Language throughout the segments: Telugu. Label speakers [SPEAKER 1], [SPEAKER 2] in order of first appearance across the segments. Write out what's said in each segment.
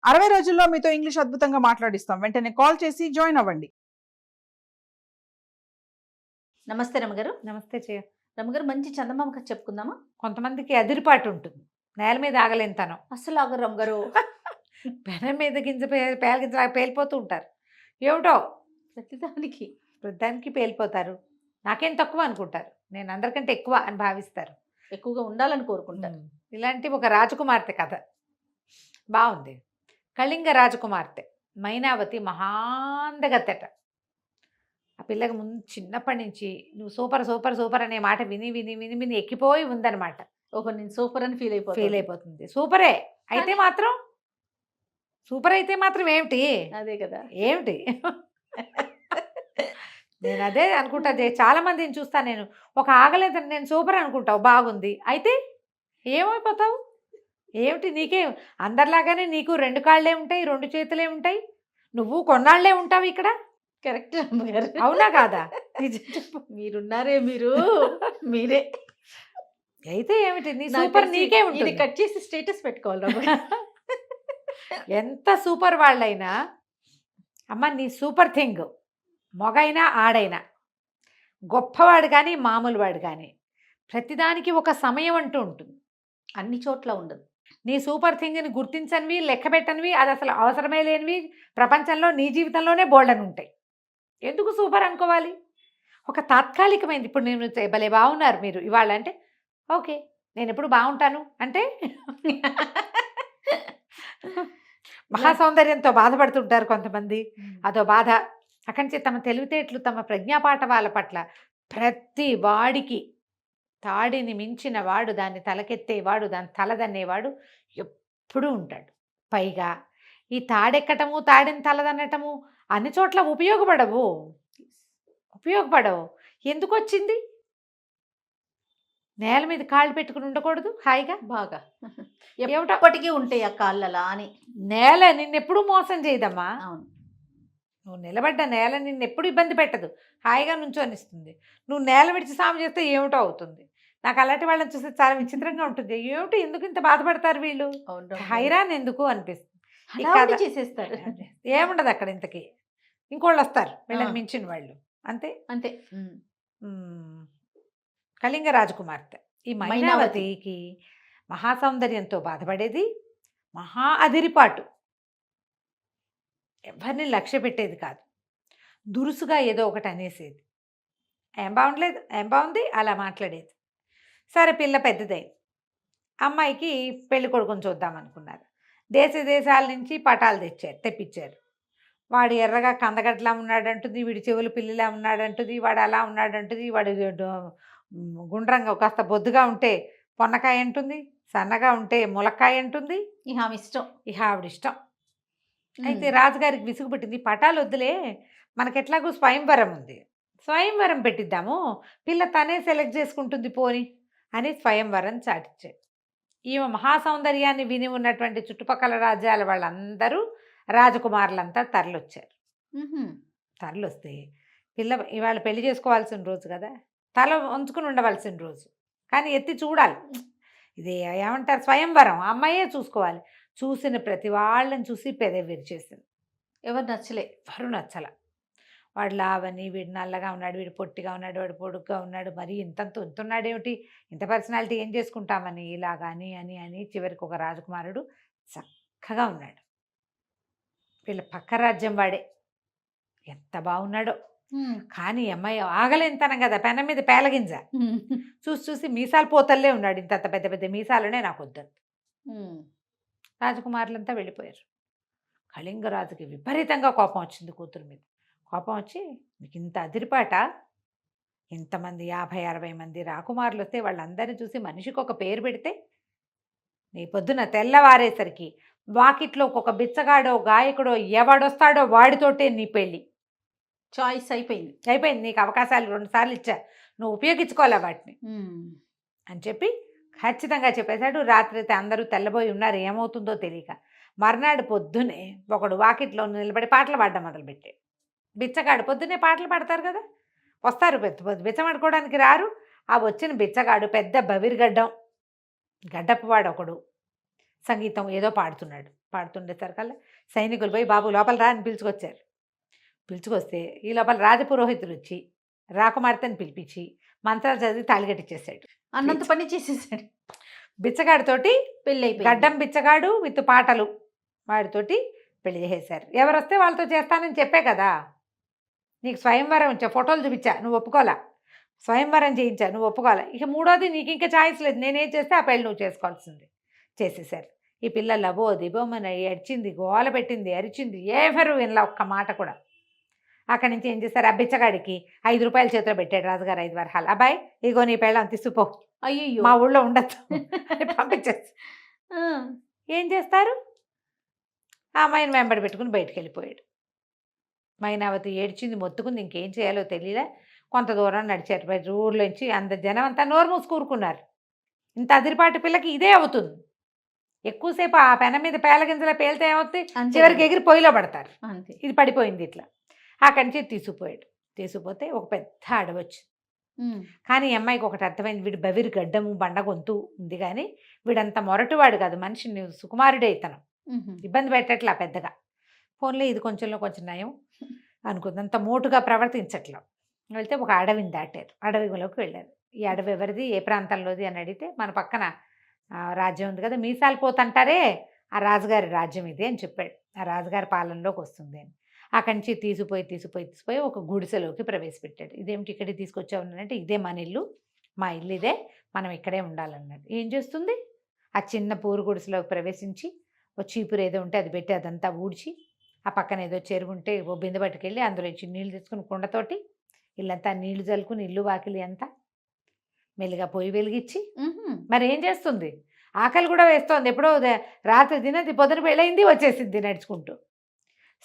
[SPEAKER 1] 60 రోజుల్లో మీతో ఇంగ్లీష్ అద్భుతంగా మాట్లాడిస్తాం. వెంటనే కాల్ చేసి జాయిన్ అవ్వండి.
[SPEAKER 2] నమస్తే రమగారు.
[SPEAKER 3] నమస్తే చేయ.
[SPEAKER 2] రమగారు, మంచి చందమామ కథ చెప్పుకుందామా?
[SPEAKER 3] కొంతమందికి అదిరిపాటు ఉంటుంది, నేల మీద ఆగలేనితనం.
[SPEAKER 2] అస్సలు ఆగరు రమగారు.
[SPEAKER 3] పెనం మీద గింజ పేలిగింజ పేలిపోతూ ఉంటారు. ఏమిటో
[SPEAKER 2] ప్రతిదానికి
[SPEAKER 3] వృద్ధానికి పేలిపోతారు. నాకేం తక్కువ అనుకుంటారు, నేను అందరికంటే ఎక్కువ అని భావిస్తారు.
[SPEAKER 2] ఎక్కువగా ఉండాలని కోరుకుంటారు.
[SPEAKER 3] ఇలాంటి ఒక రాజకుమార్తె కథ బాగుంది. కళింగ రాజకుమార్తె మైనావతి మహాందగత్తెట. ఆ పిల్లకి ముందు చిన్నప్పటి నుంచి నువ్వు సూపర్ సూపర్ సూపర్ అనే మాట విని విని విని విని ఎక్కిపోయి ఉందన్నమాట.
[SPEAKER 2] ఓహో, నేను సూపర్ అని ఫీల్
[SPEAKER 3] అయిపోతుంది. సూపరే అయితే మాత్రం, సూపర్ అయితే మాత్రం ఏమిటి,
[SPEAKER 2] అదే కదా
[SPEAKER 3] ఏమిటి. నేను అదే అనుకుంటా. చాలా మందిని చూస్తా నేను, ఒక ఆగలేదని నేను సూపర్ అనుకుంటావు, బాగుంది, అయితే ఏమైపోతావు ఏమిటి. నీకే అందరిలాగానే నీకు 2 కాళ్ళే ఉంటాయి, 2 చేతులే ఉంటాయి, నువ్వు కొన్నాళ్లే ఉంటావు ఇక్కడ.
[SPEAKER 2] కరెక్ట్ రమ్మగారు.
[SPEAKER 3] అవునా కాదా?
[SPEAKER 2] మీరున్నారే, మీరే
[SPEAKER 3] అయితే ఏమిటి నీ సూపర్ నీకే ఉంటుంది.
[SPEAKER 2] కట్ చేసి స్టేటస్ పెట్టుకోవాలి రమ్మగారు.
[SPEAKER 3] ఎంత సూపర్ వాళ్ళైనా అమ్మ నీ సూపర్ థింగ్, మొగైనా ఆడైనా, గొప్పవాడు కానీ మామూలు వాడు కానీ, ప్రతిదానికి ఒక సమయం అంటూ ఉంటుంది,
[SPEAKER 2] అన్ని చోట్ల ఉండదు.
[SPEAKER 3] నీ సూపర్ థింగ్ని గుర్తించనివి, లెక్క పెట్టనివి, అది అసలు అవసరమే లేనివి ప్రపంచంలో నీ జీవితంలోనే బోల్డని ఉంటాయి. ఎందుకు సూపర్ అనుకోవాలి? ఒక తాత్కాలికమైంది. ఇప్పుడు నేను భలే బాగున్నారు మీరు ఇవాళ అంటే ఓకే, నేను ఎప్పుడు బాగుంటాను అంటే మహాసౌందర్యంతో బాధపడుతుంటారు కొంతమంది, అదో బాధ. అక్కడి నుంచి తమ తెలివితేటలు, తమ ప్రజ్ఞాపాఠవాల పట్ల ప్రతి వాడికి తాడిని మించిన వాడు, దాన్ని తలకెత్తేవాడు, దాన్ని తలదన్నేవాడు ఎప్పుడూ ఉంటాడు. పైగా ఈ తాడెక్కటము, తాడిని తలదన్నటము అన్ని చోట్ల ఉపయోగపడవు. ఎందుకు వచ్చింది? నేల మీద కాళ్ళు పెట్టుకుని ఉండకూడదు హాయిగా
[SPEAKER 2] బాగా?
[SPEAKER 3] ఏమిటో
[SPEAKER 2] ఎప్పటికీ ఉంటాయి ఆ కాళ్ళలా అని.
[SPEAKER 3] నేల నిన్నెప్పుడు మోసం చేయదమ్మా.
[SPEAKER 2] అవును,
[SPEAKER 3] నువ్వు నిలబడ్డ నేల నిన్నెప్పుడు ఇబ్బంది పెట్టదు, హాయిగా నుంచోనిస్తుంది. నువ్వు నేల విడిచి సాము చేస్తే ఏమిటో అవుతుంది. నాకు అలాంటి వాళ్ళని చూస్తే చాలా విచిత్రంగా ఉంటుంది. ఏమిటి ఎందుకు ఇంత బాధపడతారు వీళ్ళు, హైరాన్ ఎందుకు అనిపిస్తుంది.
[SPEAKER 2] చేసేస్తారు.
[SPEAKER 3] ఏముండదు అక్కడ ఇంతకీ, ఇంకోళ్ళు వస్తారు వీళ్ళని మించిన వాళ్ళు, అంతే
[SPEAKER 2] అంతే.
[SPEAKER 3] కళింగ రాజకుమార్తె ఈ మైనావతికి మహాసౌందర్యంతో బాధపడేది, మహా అదిరిపాటు, ఎవరిని లక్ష్య పెట్టేది కాదు, దురుసుగా ఏదో ఒకటి అనేసేది. ఏం బాగుండలేదు, ఏం బాగుంది అలా మాట్లాడేది. సరే పిల్ల పెద్దదైంది, అమ్మాయికి పెళ్లి కొడుకుని చూద్దామనుకున్నారు. దేశాల నుంచి పటాలు తెప్పించారు. వాడు ఎర్రగా కందగడ్డలా ఉన్నాడంటుంది, వీడి చెవులు పిల్లిలా ఉన్నాడంటుంది, వాడు అలా ఉన్నాడంటుంది, వాడు గుండ్రంగా కాస్త బొద్దుగా ఉంటే పొన్నకాయ అంటుంది, సన్నగా ఉంటే ములక్కాయ అంటుంది. ఆవిడిష్టం. అయితే రాజుగారికి విసుగు పెట్టింది, పటాలు వద్దులే, మనకెట్లాగూ స్వయంవరం ఉంది, స్వయంవరం పెట్టిద్దాము, పిల్ల తనే సెలెక్ట్ చేసుకుంటుంది పోని అని స్వయంవరం చాటించాడు. ఈమె మహాసౌందర్యాన్ని విని ఉన్నటువంటి చుట్టుపక్కల రాజ్యాల వాళ్ళందరూ రాజకుమారులంతా తరలొచ్చారు. తరలొస్తే పిల్ల ఇవాళ పెళ్లి చేసుకోవాల్సిన రోజు కదా, తల వంచుకుని ఉండవలసిన రోజు, కానీ ఎత్తి చూడాలి. ఇది ఏమంటారు స్వయంవరం, అమ్మాయే చూసుకోవాలి. చూసిన ప్రతి వాళ్ళని చూసి పెదవి విరిచేసింది.
[SPEAKER 2] ఎవరు
[SPEAKER 3] నచ్చల. వాడు లావని, వీడు నల్లగా ఉన్నాడు, వీడు పొట్టిగా ఉన్నాడు, వాడు పొడుగ్గా ఉన్నాడు, మరి ఇంతున్నాడేమిటి, ఇంత పర్సనాలిటీ ఏం చేసుకుంటామని ఇలాగా అని అని అని చివరికి ఒక రాజకుమారుడు చక్కగా ఉన్నాడు. వీళ్ళ పక్క రాజ్యం వాడే, ఎంత బాగున్నాడో. కానీ అమ్మాయి ఆగలేంతనం కదా, పెనం మీద పేలగింజ. చూసి మీసాలు పోతల్లే ఉన్నాడు, ఇంత పెద్ద పెద్ద మీసాలనే నాకు వద్దంత. రాజకుమారులంతా వెళ్ళిపోయారు. కళింగరాజుకి విపరీతంగా కోపం వచ్చింది కూతురు మీద. కోపం వచ్చి, మీకు ఇంత అదిరిపాట, ఇంతమంది 50-60 మంది రాకుమారులు వస్తే వాళ్ళందరినీ చూసి మనిషికి ఒక పేరు పెడితే, నీ పొద్దున తెల్లవారేసరికి వాకిట్లో ఒక బిచ్చగాడో గాయకుడో ఎవడొస్తాడో వాడితోటే నీ పెళ్ళి.
[SPEAKER 2] చాయిస్ అయిపోయింది.
[SPEAKER 3] నీకు అవకాశాలు 2 సార్లు ఇచ్చా, నువ్వు ఉపయోగించుకోవాలా వాటిని అని చెప్పి ఖచ్చితంగా చెప్పేశాడు. రాత్రి అందరూ తెల్లబోయి ఉన్నారు, ఏమవుతుందో తెలియక. మర్నాడు పొద్దునే ఒకడు వాకిట్లో నిలబడి పాటలు పాడడం మొదలుపెట్టాడు. బిచ్చగాడు పొద్దునే పాటలు పాడతారు కదా, వస్తారు బిచ్చమాడుకోవడానికి రారు. ఆ వచ్చిన బిచ్చగాడు పెద్ద బవిరిగడ్డం, గడ్డప్పవాడు ఒకడు, సంగీతం ఏదో పాడుతున్నాడు. పాడుతుండేసరికల్లా సైనికులు పోయి బాబు లోపల రా అని పిలుచుకొచ్చారు. పిలుచుకొస్తే ఈ లోపల రాజపురోహితుడు వచ్చి రాకుమార్తెని పిలిపించి మంత్రాలు చదివి తాళిగట్టిచ్చేసాడు.
[SPEAKER 2] అన్నంత పని చేసేసాడు.
[SPEAKER 3] బిచ్చగాడితోటి
[SPEAKER 2] పెళ్ళి అయిపోయింది.
[SPEAKER 3] గడ్డం బిచ్చగాడు విత్ పాటలు వాడితోటి పెళ్లి చేసేశారు. ఎవరు వస్తే వాళ్ళతో చేస్తానని చెప్పే కదా. నీకు స్వయంవరం ఫోటోలు చూపించా, నువ్వు ఒప్పుకోవాలా. స్వయంవరం చేయించా, నువ్వు ఒప్పుకోవాలా. ఇక మూడోది నీకు ఇంకా ఛాయిస్ లేదు, నేనేం చేస్తే ఆ పెళ్ళి నువ్వు చేసుకోవాల్సింది. చేసేసారు. ఈ పిల్ల లబో దిబోమని ఏడ్చింది, గోల పెట్టింది, అరిచింది. ఎవరు వినలా ఒక్క మాట కూడా. అక్కడి నుంచి ఏం చేశారు, ఆ బిచ్చగాడికి 5 రూపాయలు చేతిలో పెట్టాడు రాజుగారు 5 వరహాలు. అబ్బాయి ఇగో నీ పెళ్ళం తీసుకుపో,
[SPEAKER 2] అయ్యో
[SPEAKER 3] మా ఊళ్ళో ఉండొచ్చు పంపించేసి. ఏం చేస్తారు, ఆ అమ్మాయిని వెంబడి పెట్టుకుని బయటికి వెళ్ళిపోయాడు. మైనావతి ఏడ్చింది, మొత్తుకుంది, ఇంకేం చేయాలో తెలియలే. కొంత దూరం నడిచారు. బయట ఊర్లోంచి అంత జనం అంతా నోరు మూసుకూరుకున్నారు. ఇంత అదిరిపాటి పిల్లకి ఇదే అవుతుంది. ఎక్కువసేపు ఆ పెన మీద పేలగింజలా పేలితే ఏమవుతుంది, చివరికి ఎగిరి పొయ్యిలో పడతారు.
[SPEAKER 2] అంతే.
[SPEAKER 3] ఇది పడిపోయింది ఇట్లా. అక్కడి నుంచి తీసుకుపోయాడు. తీసుకుపోతే ఒక పెద్ద అడవి వచ్చింది. కానీ ఈ అమ్మాయికి ఒకటి అర్థమైంది, వీడు బవిరి గడ్డము బండ గొంతు ఉంది, కానీ వీడంత మొరటువాడు కాదు, మనిషిని సుకుమారుడే ఇతను, ఇబ్బంది పెట్టట్లా పెద్దగా. ఫోన్లో ఇది కొంచెంలో కొంచెం నయం అనుకుంది, అంత మోటుగా ప్రవర్తించట్లా. వెళ్తే ఒక అడవిని దాటారు. అడవిలోకి వెళ్ళారు. ఈ అడవి ఎవరిది, ఏ ప్రాంతంలోది అని అడిగితే మన పక్కన రాజ్యం ఉంది కదా, మీసాలు పోతంటారే, ఆ రాజుగారి రాజ్యం ఇది అని చెప్పాడు. ఆ రాజుగారి పాలనలోకి వస్తుంది అని. అక్కడి నుంచి తీసుకుపోయి ఒక గుడిసెలోకి ప్రవేశపెట్టాడు. ఇదేమిటి ఇక్కడికి తీసుకొచ్చావునంటే, ఇదే మన ఇల్లు, మా ఇల్లు ఇదే, మనం ఇక్కడే ఉండాలన్నాడు. ఏం చేస్తుంది, ఆ చిన్న పూరు గుడిసెలోకి ప్రవేశించి ఓ చీపురు ఏదో ఉంటే అది పెట్టి అదంతా ఊడ్చి, ఆ పక్కన ఏదో చెరువు ఉంటే ఓ బిందె పట్టుకెళ్ళి అందులో ఇచ్చి నీళ్ళు తెచ్చుకుని కుండతోటి ఇల్లంతా నీళ్లు చల్లుకుని ఇల్లు వాకిలి అంతా మెల్లిగా పొయ్యి వెలిగించి, మరి ఏం చేస్తుంది, ఆకలి కూడా వేస్తోంది. ఎప్పుడో రాత్రి తినది, పొద్దున పెళ్ళయింది, వచ్చేసింది నడుచుకుంటూ.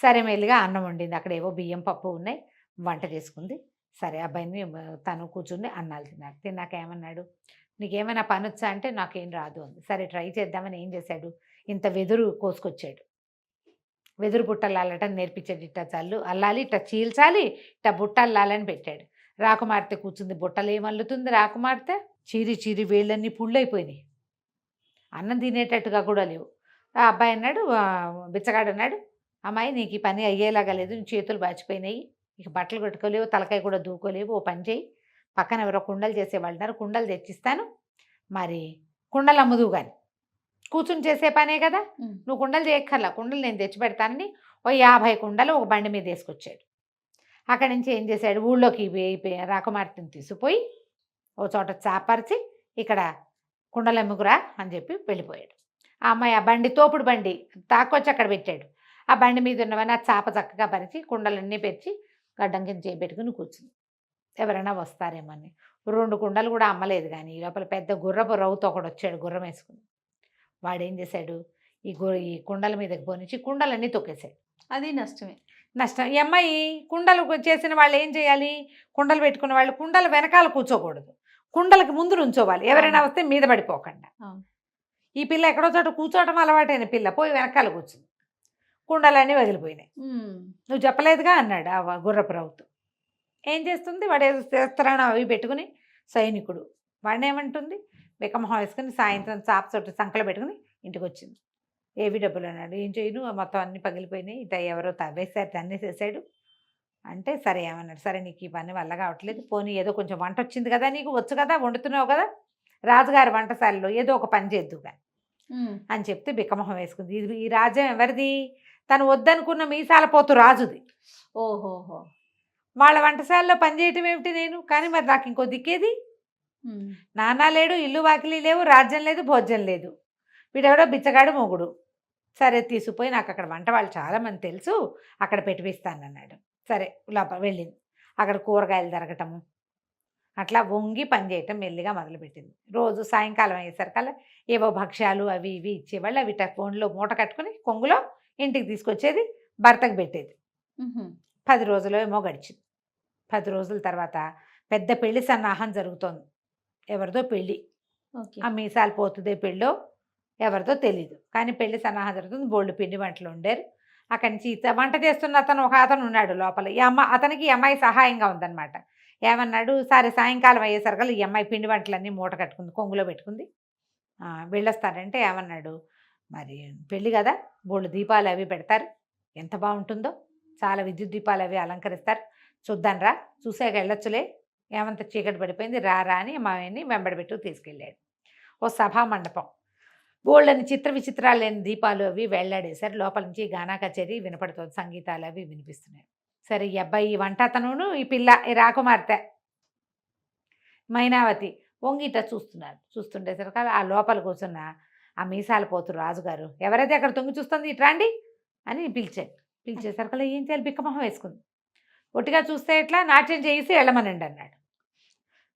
[SPEAKER 3] సరే మెల్లిగా అన్నం వండింది. అక్కడ ఏవో బియ్యం పప్పు ఉన్నాయి, వంట చేసుకుంది. సరే అబ్బాయిని తను కూర్చుని అన్నాలు తిన్నాడు. తిన్నాక ఏమన్నాడు, నీకేమైనా పని వచ్చా అంటే నాకేం రాదు అంది. సరే ట్రై చేద్దామని ఏం చేశాడు, ఇంత వెదురు కోసుకొచ్చాడు. వెదురు బుట్టలు అల్లటం నేర్పించాడు. ఇట్ట చల్లు అల్లాలి, ఇట్ట చీల్చాలి, ఇట్ట బుట్ట అల్లాలని పెట్టాడు. రాకుమార్తె కూర్చుంది. బుట్టలు ఏమల్లుతుంది రాకుమార్తె, చీరి వేళ్ళన్నీ పుళ్ళైపోయినాయి, అన్నం తినేటట్టుగా కూడా లేవు. ఆ అబ్బాయి అన్నాడు, బిచ్చగాడు అన్నాడు, అమ్మాయి నీకు ఈ పని అయ్యేలాగా లేదు, నీ చేతులు బాచిపోయినాయి, ఇక బట్టలు కట్టుకోలేవు, తలకాయ కూడా దూకోలేవు, ఓ పని చేయి, పక్కన ఎవరో కుండలు చేసేవాళ్ళు ఉన్నారు, కుండలు తెచ్చిస్తాను, మరి కుండలు అమ్ముదువు కానీ, కూర్చుని చేసే పనే కదా, నువ్వు కుండలు చేయక్కర్లా, కుండలు నేను తెచ్చి పెడతానని ఓ 50 కుండలు ఒక బండి మీద వేసుకొచ్చాడు. అక్కడి నుంచి ఏం చేశాడు, ఊళ్ళోకి రాకుమార్తెని తీసుకుపోయి ఓ చోట చాపరిచి, ఇక్కడ కుండలు అమ్ముకురా అని చెప్పి వెళ్ళిపోయాడు. ఆ అమ్మాయి ఆ బండి, తోపుడు బండి తాకొచ్చి అక్కడ పెట్టాడు. ఆ బండి మీద ఉన్నవన్నీ ఆ చాప చక్కగా పరిచి కుండలన్నీ పెరిచి గడ్డం కింద చేయబెట్టుకుని కూర్చుంది. ఎవరైనా వస్తారేమని 2 కుండలు కూడా అమ్మలేదు. కానీ ఈ లోపల పెద్ద గుర్రపు రౌతో ఒకడు వచ్చాడు, గుర్రం వేసుకుని. వాడేం చేశాడు, ఈ కుండల మీదకి పోనిచ్చి కుండలన్నీ తొక్కేశాడు.
[SPEAKER 2] అది నష్టమే.
[SPEAKER 3] నష్టం. ఈ అమ్మాయి కుండలు చేసిన వాళ్ళు ఏం చేయాలి, కుండలు పెట్టుకున్న వాళ్ళు కుండల వెనకాల కూర్చోకూడదు, కుండలకి ముందు నుంచోవాలి, ఎవరైనా వస్తే మీద పడిపోకుండా. ఈ పిల్ల ఎక్కడో చోట కూర్చోవటం అలవాటైన పిల్ల పోయి వెనకాల కూర్చుంది. కుండలన్నీ వదిలిపోయినాయి. నువ్వు చెప్పలేదుగా అన్నాడు ఆ గుర్రపు రౌతు. ఏం చేస్తుంది, వాడు ఏదో శస్త్రాన్ని అవి పెట్టుకుని సైనికుడు, వాడిని ఏమంటుంది, బికమహం వేసుకుని సాయంత్రం చాప చోటు సంకలు పెట్టుకుని ఇంటికి వచ్చింది. ఏవి డబ్బులు అన్నాడు. ఏం చేయను, మొత్తం అన్నీ పగిలిపోయినాయి, ఇట ఎవరో తవ్వేశారు, తన్నేసేసాడు అంటే. సరే ఏమన్నాడు, సరే నీకు ఈ పని వల్ల కావట్లేదు, పోనీ ఏదో కొంచెం వంట వచ్చింది కదా, నీకు వచ్చు కదా, వండుతున్నావు కదా, రాజుగారి వంటశాలలో ఏదో ఒక పని చేద్దు కానీ అని చెప్తే బికమహం వేసుకుంది. ఇది ఈ రాజ్యం ఎవరిది, తను వద్దనుకున్న మీసాల పోతు రాజుది.
[SPEAKER 2] ఓహోహో,
[SPEAKER 3] వాళ్ళ వంటశాలలో పనిచేయటం ఏమిటి నేను, కానీ మరి నాకు ఇంకో దిక్కేది, నాన్న లేడు, ఇల్లు వాకిలి లేవు, రాజ్యం లేదు, భోజ్యం లేదు, వీడెవడో బిచ్చగాడు మొగుడు. సరే తీసుకుపోయి, నాకు అక్కడ వంట వాళ్ళు చాలామంది తెలుసు, అక్కడ పెట్టిపిస్తానన్నాడు. సరే లోపల వెళ్ళింది. అక్కడ కూరగాయలు తరగటము అట్లా వంగి పని చేయటం మెల్లిగా మొదలుపెట్టింది. రోజు సాయంకాలం అయ్యేసరికల్లా ఏవో భక్ష్యాలు అవి ఇవి ఇచ్చేవాళ్ళు. అవి ఫోన్లో మూట కట్టుకుని కొంగులో ఇంటికి తీసుకొచ్చేది, భర్తకు పెట్టేది. 10 రోజులు ఏమో గడిచింది. 10 రోజుల తర్వాత పెద్ద పెళ్లి సన్నాహం జరుగుతోంది. ఎవరిదో పెళ్ళి, ఆ మీసాలు పోతుందే పెళ్ళో ఎవరిదో తెలీదు, కానీ పెళ్లి సన్నాహం జరుగుతుంది. బోల్డ్ పిండి వంటలు వండారు. అక్కడి నుంచి వంట చేస్తున్న ఒక అతను ఉన్నాడు లోపల. అతనికి ఈ అమ్మాయి సహాయంగా ఉందన్నమాట. ఏమన్నాడు, సరే సాయంకాలం అయ్యేసరికల్లా ఈ అమ్మాయి పిండి వంటలన్నీ మూట కట్టుకుంది, కొంగులో పెట్టుకుంది, వెళ్ళొస్తారంటే ఏమన్నాడు, మరి పెళ్ళి కదా, బోళ్ళు దీపాలు అవి పెడతారు, ఎంత బాగుంటుందో, చాలా విద్యుత్ దీపాలు అవి అలంకరిస్తారు. చూద్దాం రా, చూసాక వెళ్ళొచ్చులే, ఏమంత చీకటి పడిపోయింది, రా రా అని మామయ్యని వెంబడబెట్టుకు తీసుకెళ్ళాడు. ఓ సభా మండపం, బోళ్ళని చిత్ర విచిత్రాలు లేని దీపాలు అవి వేళ్లాడేశారు. లోపల నుంచి గానా కచేరీ వినపడుతుంది, సంగీతాలు అవి వినిపిస్తున్నాయి. సరే, ఈ అబ్బాయి, ఈ వంట అతనును, ఈ పిల్ల, ఈ రాకుమార్తె మైనావతి వంగిట చూస్తున్నారు. చూస్తుండేసరికి ఆ లోపల కూర్చున్న ఆ మీసాల పోతు రాజుగారు, ఎవరైతే అక్కడ తొంగి చూస్తుంది ఇట్రాండి అని పిలిచాడు. పిలిచేసరికి ఏం చేయాలి, బిక్కమొహం వేసుకుంది. ఒట్టిగా చూస్తే ఎట్లా, నాట్యం చేసి వెళ్ళమనండి అన్నాడు.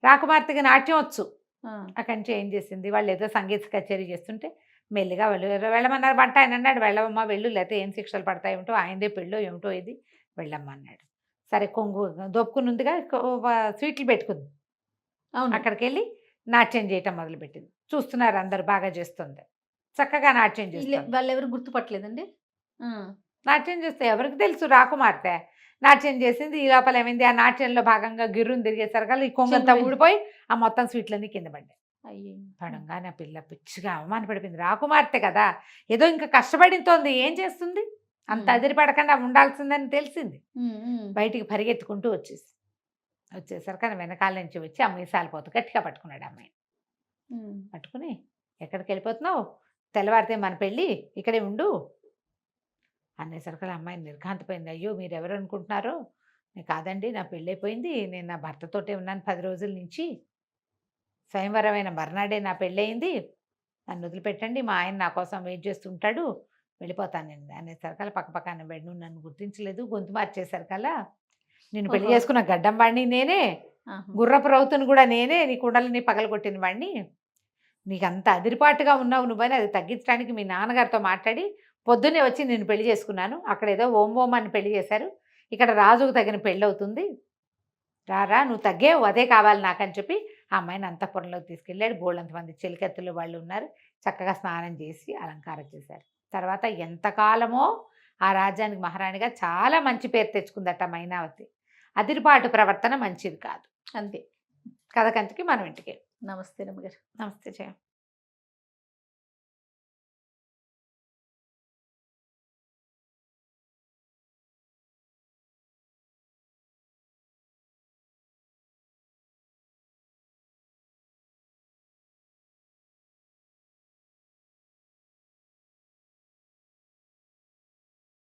[SPEAKER 3] రాకుమార్తెకి నాట్యం వచ్చు. అక్కడి నుంచి ఏం చేసింది, వాళ్ళు ఏదో సంగీత కచేరీ చేస్తుంటే మెల్లిగా వెళ్ళమన్నారు. వంట ఆయన అన్నాడు, వెళ్ళవమ్మా వెళ్ళు, లేకపోతే ఏం శిక్షలు పడతాయి ఏమిటో, ఆయనదే పెళ్ళో ఏమిటో ఇది, వెళ్ళమ్మా అన్నాడు. సరే, కొంగు దొప్పుకుని ఉందిగా, స్వీట్లు పెట్టుకుంది.
[SPEAKER 2] అవును.
[SPEAKER 3] అక్కడికి వెళ్ళి నాట్యం చేయటం మొదలుపెట్టింది. చూస్తున్నారు అందరు, బాగా చేస్తుంది, చక్కగా నాట్యం చేస్తుంది.
[SPEAKER 2] వాళ్ళు ఎవరు గుర్తుపట్టలేదండి.
[SPEAKER 3] నాట్యం చేస్తే ఎవరికి తెలుసు, రాకుమార్తె నాట్యం చేసింది. ఈ లోపల ఏమైంది, ఆ నాట్యంలో భాగంగా గిర్రుని తిరిగేసరికి ఈ కొంగంతా ఊడిపోయి ఆ మొత్తం స్వీట్లన్నీ కింద పడ్డాయి. పడంగానే ఆ పిల్ల పిచ్చిగా అవమానపడిపోయింది. రాకుమార్తె కదా, ఏదో ఇంకా కష్టపడితోంది, ఏం చేస్తుంది, అంత అదిరిపడకుండా ఉండాల్సిందని తెలిసింది. బయటికి పరిగెత్తుకుంటూ వచ్చేసరికి వెనకాల నుంచి వచ్చి ఆ మీసాలు పోతూ గట్టిగా పట్టుకున్నాడు అమ్మాయి. పట్టుకుని, ఎక్కడికి వెళ్ళిపోతున్నావు, తెల్లవారితే మన పెళ్ళి, ఇక్కడే ఉండు అనేసరికి అమ్మాయి నిర్ఘాంతపోయింది. అయ్యో, మీరు ఎవరు అనుకుంటున్నారో, కాదండి, నా పెళ్ళి అయిపోయింది, నేను నా భర్తతోటే ఉన్నాను 10 రోజుల నుంచి, స్వయంవరమైన మర్నాడే నా పెళ్ళయింది, నన్ను వదిలిపెట్టండి, మా ఆయన నా కోసం వెయిట్ చేస్తుంటాడు, వెళ్ళిపోతానండి అనేసరికల్లా పక్కపక్కన బెడ్, నన్ను గుర్తించలేదు, గొంతు మార్చేసరికల్లా, నేను పెళ్లి చేసుకున్న గడ్డం వాడిని నేనే, గుర్రపు రౌతుని కూడా నేనే, నీ కుండలని పగలగొట్టిన వాడిని, నీకు అంత అదిరిపాటుగా ఉన్నావు నువ్వని అది తగ్గించడానికి మీ నాన్నగారితో మాట్లాడి పొద్దున్నే వచ్చి నేను పెళ్లి చేసుకున్నాను, అక్కడ ఏదో ఓం ఓం అని పెళ్లి చేశారు, ఇక్కడ రాజుకు తగిన పెళ్ళి అవుతుంది, రారా నువ్వు తగ్గేవు, అదే కావాలి నాకని చెప్పి ఆ అమ్మాయిని అంతఃపురంలోకి తీసుకెళ్ళాడు. బోళ్ళంతమంది చెలికత్తులు వాళ్ళు ఉన్నారు, చక్కగా స్నానం చేసి అలంకారం చేశారు. తర్వాత ఎంతకాలమో ఆ రాజ్యానికి మహారాణిగా చాలా మంచి పేరు తెచ్చుకుందట మైనావతి. అదిరిపాటు ప్రవర్తన మంచిది కాదు.
[SPEAKER 2] అంతే.
[SPEAKER 3] కథ కంచికి మనం ఇంటికి.
[SPEAKER 2] నమస్తే రమ్మగారు.
[SPEAKER 3] నమస్తే జయ.